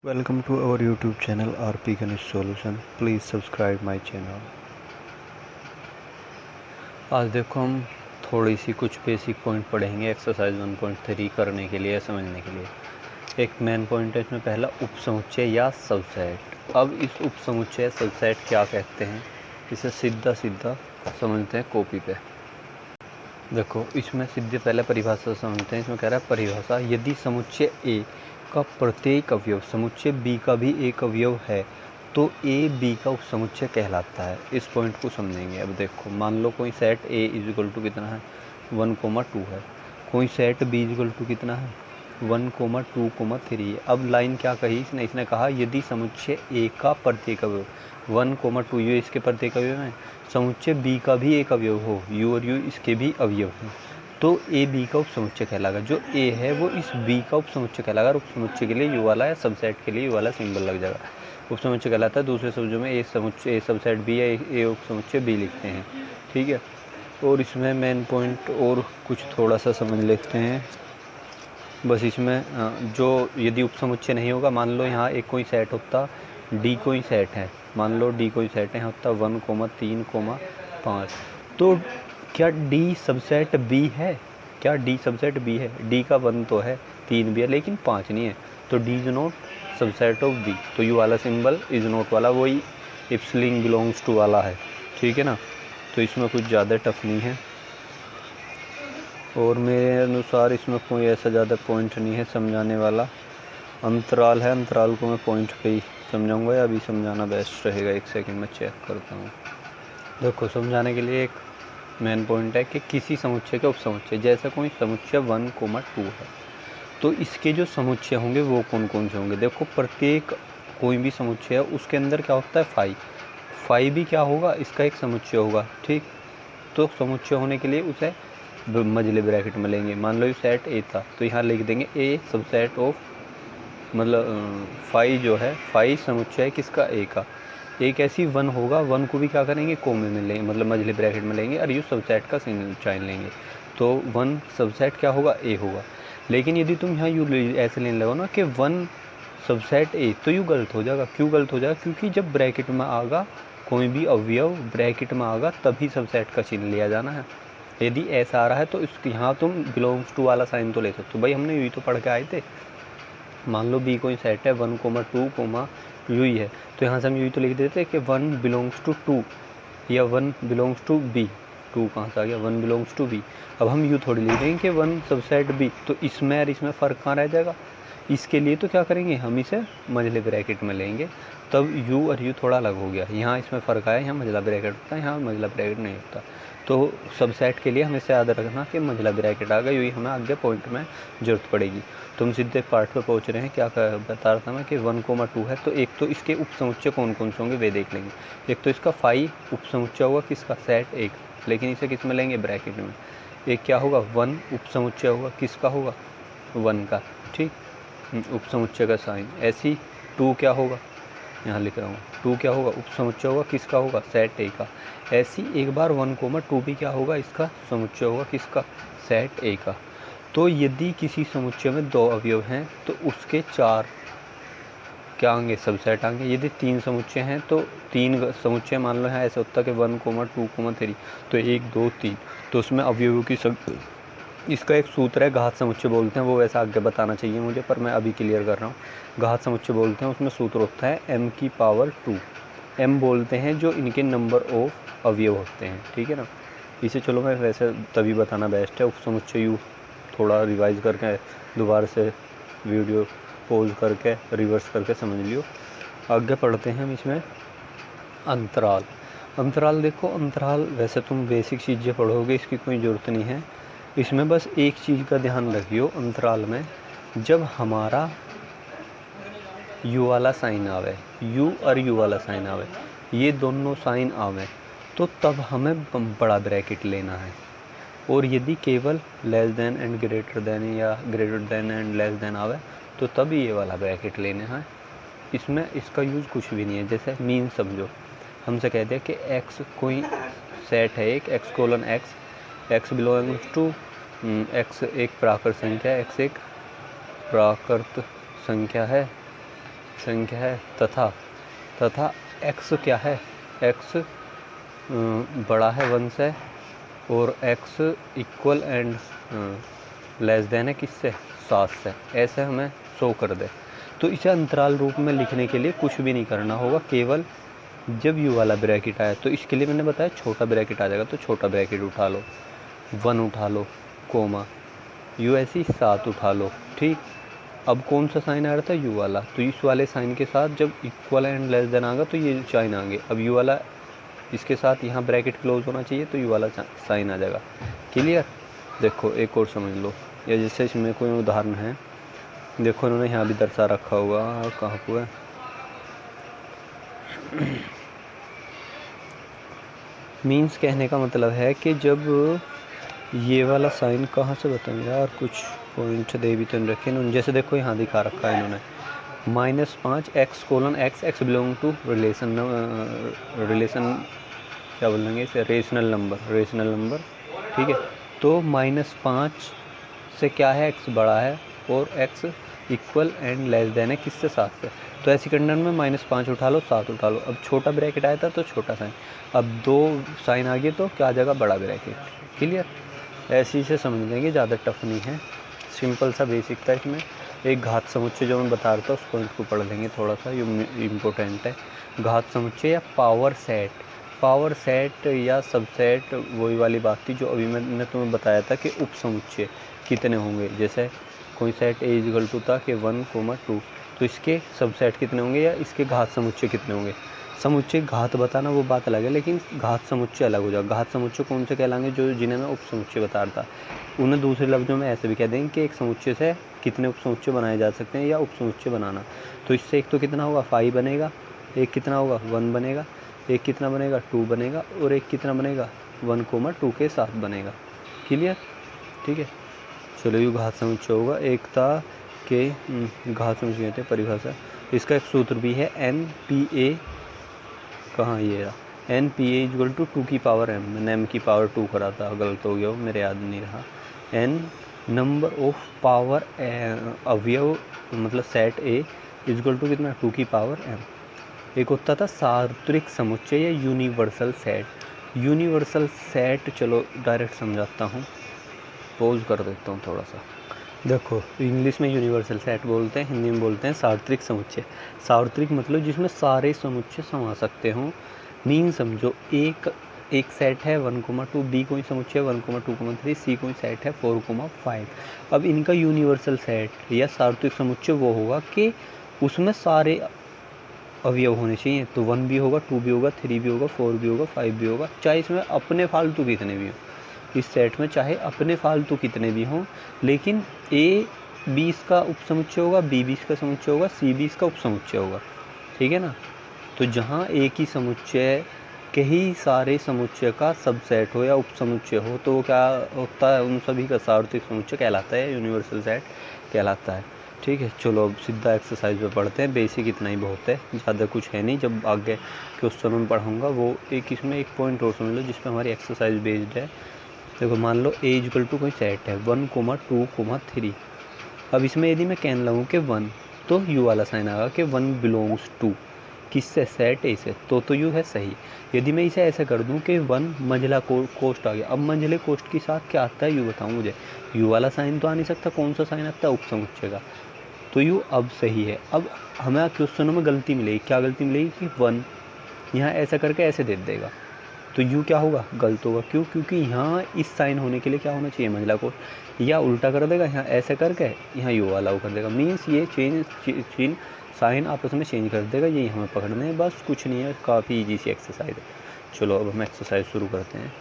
Welcome to our YouTube channel RP Ganesh Solution. Please subscribe my channel. आज देखो हम थोड़ी सी कुछ बेसिक पॉइंट पढ़ेंगे एक्सरसाइज 1.3 करने के लिए, समझने के लिए। एक मेन पॉइंट है इसमें, पहला उपसमुच्चय या सबसेट। अब इस उपसमुच्चय सबसेट क्या कहते हैं, इसे सीधा सीधा समझते हैं कॉपी पे। देखो इसमें सीधे पहले परिभाषा समझते हैं। इसमें कह रहा है परिभाषा, यदि समुच्चय ए का प्रत्येक अवयव समुच्चय बी का भी एक अवयव है तो ए बी का उपसमुच्चय कहलाता है। इस पॉइंट को समझेंगे। अब देखो मान लो कोई set A is equal to कितना है 1,2 है, कोई set B is equal to कितना है 1,2,3 है। अब लाइन क्या कही इसने कहा यदि समुच्चय ए का प्रत्येक अवयव 1,2 यू इसके प्रत्येक अवयव है, समुच्चय बी का भी एक अवयव हो यू और यू इसके भी अवयव हैं, तो ए बी का उपसमुच्चय कहलाएगा। जो ए है वो इस बी का उपसमुच्चय कहलाएगा। और उपसमुच्चय के लिए यू वाला या सबसेट के लिए यू वाला सिंबल लग जाएगा, उपसमुच्चय कहलाता है। दूसरे शब्दों में ए समुच्चय ए सबसेट बी या ए उपसमुच्चय बी लिखते हैं, ठीक है। और इसमें मेन पॉइंट और कुछ थोड़ा सा समझ लेते हैं बस। इसमें जो यदि उपसमुच्चय नहीं होगा, मान लो यहाँ एक कोई सेट होता डी कोई सेट है, मान लो डी कोई सेट है, होता 1,3,5, तो क्या डी सबसेट बी है? क्या डी सबसेट बी है? डी का 1 तो है, 3 भी है, लेकिन 5 नहीं है, तो D is not subset of B. तो यू वाला सिंबल इज नॉट वाला वही इफ स्लिंग बिलोंग्स टू वाला है, ठीक है ना। तो इसमें कुछ ज़्यादा टफ नहीं है और मेरे अनुसार इसमें कोई ऐसा ज़्यादा पॉइंट नहीं है समझाने वाला। अंतराल है, अंतराल को मैं पॉइंट पे ही समझाऊंगा या अभी समझाना बेस्ट रहेगा? एक सेकंड में चेक करता हूँ। देखो समझाने के लिए एक मेन पॉइंट है कि किसी समुच्चय के उपसमुच्चय, जैसे कोई समुच्चय 1,2 है तो इसके जो समुच्चय होंगे वो कौन कौन से होंगे। देखो प्रत्येक कोई भी समुच्चय है उसके अंदर क्या होता है फाई भी क्या होगा, इसका एक समुच्चय होगा, ठीक। तो समुच्चय होने के लिए उसे मझले ब्रैकेट में लेंगे। मान लो ये सेट ए था तो यहाँ लिख देंगे ए सबसेट ऑफ, मतलब फाई जो है फाई समुच्चय है किसका, ए का। एक ऐसी 1 होगा, 1 को भी क्या करेंगे कोमे में लेंगे, मतलब मझले ब्रैकेट में लेंगे, और यू सबसेट का साइन लेंगे, तो 1 सबसेट क्या होगा ए होगा। लेकिन यदि तुम यहाँ यू ऐसे लेने लगो ना कि 1 सबसेट ए, तो यू गलत हो जाएगा। क्यों गलत हो जाएगा? क्योंकि जब ब्रैकेट में आएगा कोई भी अवयव ब्रैकेट में आएगा तभी सबसेट का चिन्ह लिया जाना है। यदि ऐसा आ रहा है तो इसके यहाँ तुम बिलोंग्स टू वाला साइन तो ले सकते हो। भाई हमने यू तो पढ़ के आए थे। मान लो बी कोई सेट है 1,2, यू ही है, तो यहाँ से हम यू तो लिख देते कि 1 बिलोंग्स टू 2 या 1 बिलोंग्स टू बी। 2 कहाँ से आ गया, 1 बिलोंग्स टू बी। अब हम यू थोड़ी लिख देंगे कि 1 सबसेट बी, तो इसमें और इसमें फ़र्क कहाँ रह जाएगा। इसके लिए तो क्या करेंगे, हम इसे मझले ब्रैकेट में लेंगे, तब यू और यू थोड़ा अलग हो गया। यहाँ इसमें फ़र्क आया, यहाँ मझला ब्रैकेट होता है, यहाँ मझला ब्रैकेट नहीं होता। तो सबसेट के लिए हमें से याद रखना कि मझला ब्रैकेट आ गया, यही हमें आगे पॉइंट में ज़रूरत पड़ेगी। तुम सीधे पार्ट पे पहुँच रहे हैं। क्या बता रहा था मैं कि 1,2 है, तो एक तो इसके उपसमुच्चय कौन कौन से होंगे वे देख लेंगे। एक तो इसका फाई उपसमुच्चय होगा किसका, सेट एक, लेकिन इसे किस में लेंगे, ब्रैकेट में। एक क्या होगा 1 उपसमुच्चय होगा किसका होगा 1 का, ठीक, उपसमुच्चय का साइन। ऐसी 2 क्या होगा, यहाँ लिख रहा हूँ 2 क्या होगा, उपसमुच्चय होगा किसका होगा, सेट ए का। ऐसी एक बार 1,2 भी क्या होगा, इसका समुच्चय होगा किसका, सेट ए का। तो यदि किसी समुच्चय में 2 अवयव हैं तो उसके 4 क्या आएंगे, सबसेट आएंगे। यदि 3 समुच्चय हैं तो 3 समुच्चय, मान लो है ऐसा होता है कि 1,2,3, तो 1 2 3, तो उसमें अवयवों की सब, इसका एक सूत्र है घात समुच्चय बोलते हैं, वो वैसा आगे बताना चाहिए मुझे, पर मैं अभी क्लियर कर रहा हूँ। घात समुच्चय बोलते हैं, उसमें सूत्र होता है m⁻²। m बोलते हैं जो इनके नंबर ऑफ अवयव होते हैं, ठीक है ना। इसे चलो मैं वैसे तभी बताना बेस्ट है। उपसमुच्चय यू थोड़ा रिवाइज करके दोबारा से वीडियो पॉज करके रिवर्स करके समझ लियो। आगे पढ़ते हैं हम इसमें अंतराल। अंतराल देखो, अंतराल वैसे तुम बेसिक चीज़ें पढ़ोगे, इसकी कोई ज़रूरत नहीं है। इसमें बस एक चीज़ का ध्यान रखियो, अंतराल में जब हमारा यू वाला साइन आवे, यू और यू वाला साइन आवे, ये दोनों साइन आवे, तो तब हमें बड़ा ब्रैकेट लेना है। और यदि केवल less than and greater than या greater than and less than आवे तो तब ये वाला ब्रैकेट लेना है। इसमें इसका यूज़ कुछ भी नहीं है। जैसे मीन समझो, हमसे कहते हैं कि x कोई सेट है एक x बिलोंग्स टू x, एक प्राकृत संख्या है, x एक प्राकृत संख्या है, संख्या है तथा x क्या है, x बड़ा है 1 से और x equal and less then है किससे, 7 से, ऐसे हमें शो कर दे। तो इसे अंतराल रूप में लिखने के लिए कुछ भी नहीं करना होगा, केवल जब यू वाला ब्रैकेट आए तो इसके लिए मैंने बताया छोटा ब्रैकेट आ जाएगा, तो छोटा ब्रैकेट उठा लो, 1 उठा लो, कोमा, यू ऐसी 7 उठा लो, ठीक। अब कौन सा साइन आ रहा था, यू वाला, तो इस वाले साइन के साथ जब इक्वल एंड लेस देन आएगा तो ये साइन आएंगे। अब यू वाला इसके साथ यहाँ ब्रैकेट क्लोज होना चाहिए तो यू वाला साइन आ जाएगा। क्लियर। देखो एक और समझ लो, या जैसे इसमें कोई उदाहरण है, देखो इन्होंने यहाँ भी दर्शा रखा हुआ, कहाँ पर है, मीन्स कहने का मतलब है कि जब ये वाला साइन कहाँ से बताएं यार, कुछ पॉइंट दे भी तो नहीं रखे इन्होंने, जैसे देखो यहाँ दिखा रखा है इन्होंने -5 x बिलोंग टू रिलेशन क्या बोलेंगे इसे, रेशनल नंबर, ठीक है। तो -5 से क्या है, x बड़ा है और x equal and less then है किससे, 7 से। तो ऐसी कंडीशन में -5 उठा लो, 7 उठा लो। अब छोटा ब्रैकेट आया था तो छोटा साइन, अब 2 साइन आ गए तो क्या आ जाएगा, बड़ा ब्रैकेट। क्लियर। ऐसे से समझ लेंगे, ज़्यादा टफ नहीं है, सिंपल सा बेसिक था। इसमें एक घात समुच्चय जो मैं बता रहा था उस पॉइंट को पढ़ लेंगे थोड़ा सा, ये इम्पोर्टेंट है। घात समुच्चय या पावर सेट या सबसेट वही वाली बात थी जो अभी मैंने तुम्हें बताया था कि उप समुच्चय कितने होंगे। जैसे कोई सेट ए इक्वल टू था कि 1, 2, तो इसके सबसेट कितने होंगे या इसके घात समुच्चय कितने होंगे। समुच्चय घात बताना वो बात अलग है, लेकिन घात समुच्चय अलग हो जाएगा। घात समुच्चय कौन से कहलाएंगे, जो जिन्हें मैं उप समुच्चय बता रहा था, उन्हें दूसरे लफ्ज़ों में ऐसे भी कह देंगे कि एक समुच्चय से कितने उप समुच्चय बनाए जा सकते हैं या उप समुच्चय बनाना। तो इससे एक तो कितना होगा, 5 बनेगा, एक कितना होगा, 1 बनेगा, एक कितना बनेगा, 2 बनेगा, और एक कितना बनेगा, 1, 2 के साथ बनेगा। क्लियर। ठीक है, चलो ये घात समुच्चय होगा। एक था कि घात समुच्चय कहते हैं परिभाषा, इसका एक सूत्र भी है NPA, कहाँ ये रहा, NPA इक्वल टू 2 की पावर m, मैंने m की पावर 2 करा था, गलत हो गया, मेरे याद नहीं रहा। n नंबर ऑफ पावर अवयव मतलब सेट A इक्वल टू कितना, 2 की पावर m। एक होता था सार्वत्रिक समुच्चय या यूनिवर्सल सेट। चलो डायरेक्ट समझाता हूँ, पॉज कर देता हूँ थोड़ा सा। देखो इंग्लिश में यूनिवर्सल सेट बोलते हैं, हिंदी में बोलते हैं सार्वत्रिक समुच्चय। सार्वत्रिक मतलब जिसमें सारे समुच्चय समा सकते हों। मीन समझो एक सेट है 1, 2, बी कोई समुच्चय 1, 2, 3, सी कोई सेट है 4, 5। अब इनका यूनिवर्सल सेट या सार्वत्रिक समुच्चय वो होगा कि उसमें सारे अवयव होने चाहिए। तो 1 भी होगा, 2 भी होगा, 3 भी होगा, 4 भी होगा, 5 भी होगा, चाहे इसमें अपने फालतू कितने भी हों, इस सेट में चाहे अपने फालतू कितने भी हों, लेकिन A 20 का उपसमुच्चय होगा, B 20 का समुच्चय होगा, C 20 का उपसमुच्चय होगा। ठीक है ना। तो जहाँ एक ही समुच्चय के ही सारे समुच्चय का सबसेट हो या उपसमुच्चय हो तो वो क्या होता है, उन सभी का सार्वत्रिक समुच्चय कहलाता है, यूनिवर्सल सेट कहलाता है। ठीक है, चलो अब सीधा एक्सरसाइज पे पढ़ते हैं। बेसिक इतना ही बहुत है, ज़्यादा कुछ है नहीं। जब आगे क्वेश्चन में पढ़ाऊँगा वो इसमें एक पॉइंट और समझ लो जिस पर हमारी एक्सरसाइज बेस्ड है। देखो मान लो A इक्वल टू कोई सेट है 1, 2, 3। अब इसमें यदि मैं कहने लगूँ कि 1 तो U वाला साइन आएगा कि 1 बिलोंग्स टू किससे, सेट A से, तो U है सही। यदि मैं इसे ऐसे कर दूँ कि 1 मंझला कोष्ठ आ गया। अब मंझले कोष्ठ के साथ क्या आता है U बताऊँ मुझे, U वाला साइन तो आ नहीं सकता, कौन सा साइन आता है, उपसमुच्चय का। तो U अब सही है। अब हमें क्वेश्चनों में गलती मिलेगी, क्या गलती मिलेगी कि 1 यहाँ ऐसा करके ऐसे दे देगा तो U क्या होगा, गलत होगा। क्यों, क्योंकि यहाँ इस साइन होने के लिए क्या होना चाहिए, मंझला कोष्ठ, या उल्टा कर देगा, यहाँ ऐसे करके यहाँ U वाला वो कर देगा। मीन्स ये चेंज साइन आपस में चेंज कर देगा, यही हमें पकड़ना है, बस कुछ नहीं है, काफ़ी ईजी सी एक्सरसाइज है। चलो अब हम एक्सरसाइज शुरू करते हैं।